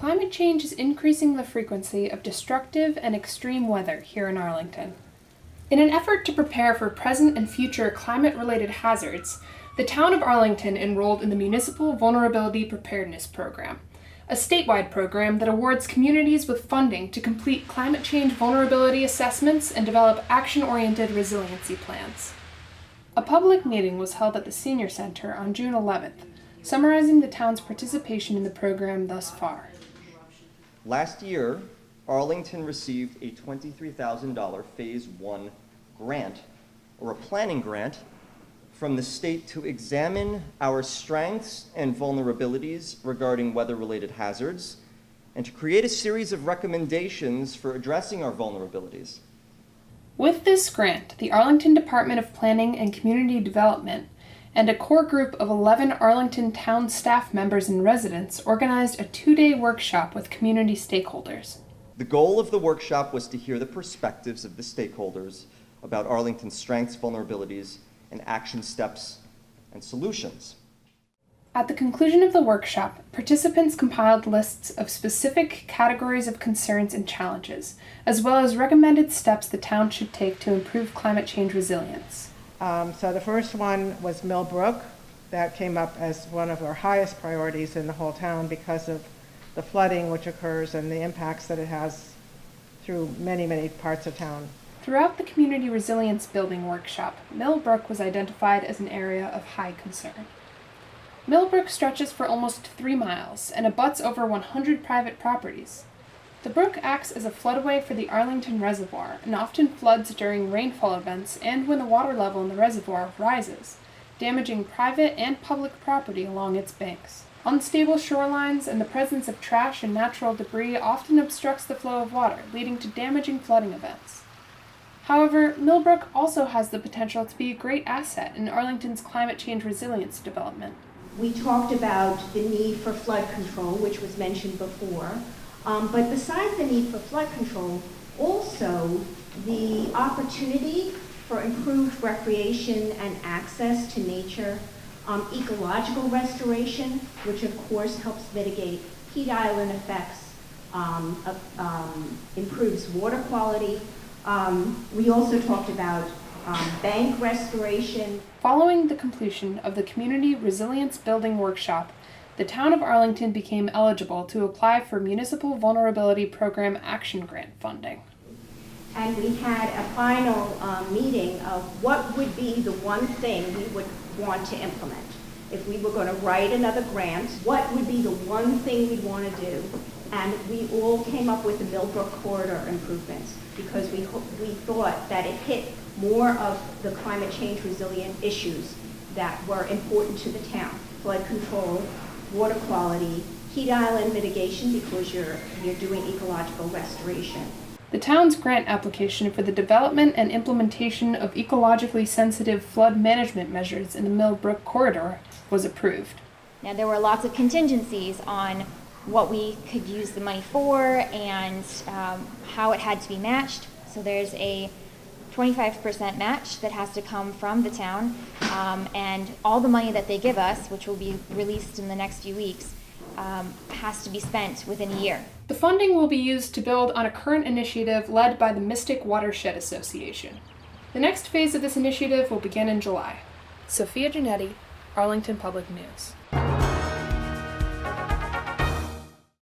Climate change is increasing the frequency of destructive and extreme weather here in Arlington. In an effort to prepare for present and future climate-related hazards, the town of Arlington enrolled in the Municipal Vulnerability Preparedness Program, a statewide program that awards communities with funding to complete climate change vulnerability assessments and develop action-oriented resiliency plans. A public meeting was held at the Senior Center on June 11th, summarizing the town's participation in the program thus far. Last year, Arlington received a $23,000 Phase 1 grant, or a planning grant, from the state to examine our strengths and vulnerabilities regarding weather-related hazards, and to create a series of recommendations for addressing our vulnerabilities. With this grant, the Arlington Department of Planning and Community Development and a core group of 11 Arlington town staff members and residents organized a 2-day workshop with community stakeholders. The goal of the workshop was to hear the perspectives of the stakeholders about Arlington's strengths, vulnerabilities, and action steps and solutions. At the conclusion of the workshop, participants compiled lists of specific categories of concerns and challenges, as well as recommended steps the town should take to improve climate change resilience. So the first one was Mill Brook. That came up as one of our highest priorities in the whole town because of the flooding which occurs and the impacts that it has through many, many parts of town. Throughout the Community Resilience Building workshop, Mill Brook was identified as an area of high concern. Mill Brook stretches for almost 3 miles and abuts over 100 private properties. The brook acts as a floodway for the Arlington Reservoir and often floods during rainfall events and when the water level in the reservoir rises, damaging private and public property along its banks. Unstable shorelines and the presence of trash and natural debris often obstructs the flow of water, leading to damaging flooding events. However, Mill Brook also has the potential to be a great asset in Arlington's climate change resilience development. We talked about the need for flood control, which was mentioned before. But besides the need for flood control, also the opportunity for improved recreation and access to nature, ecological restoration, which of course helps mitigate heat island effects, improves water quality. We also talked about bank restoration. Following the completion of the Community Resilience Building workshop, the town of Arlington became eligible to apply for Municipal Vulnerability Program Action Grant funding. And we had a final meeting of what would be the one thing we would want to implement. If we were going to write another grant, what would be the one thing we'd want to do? And we all came up with the Mill Brook corridor improvements because we thought that it hit more of the climate change resilient issues that were important to the town. Flood control, water quality, heat island mitigation because you're doing ecological restoration. The town's grant application for the development and implementation of ecologically sensitive flood management measures in the Mill Brook corridor was approved. Now there were lots of contingencies on what we could use the money for and how it had to be matched. So there's a 25% match that has to come from the town, and all the money that they give us, which will be released in the next few weeks, has to be spent within a year. The funding will be used to build on a current initiative led by the Mystic Watershed Association. The next phase of this initiative will begin in July. Sophia Giannetti, Arlington Public News.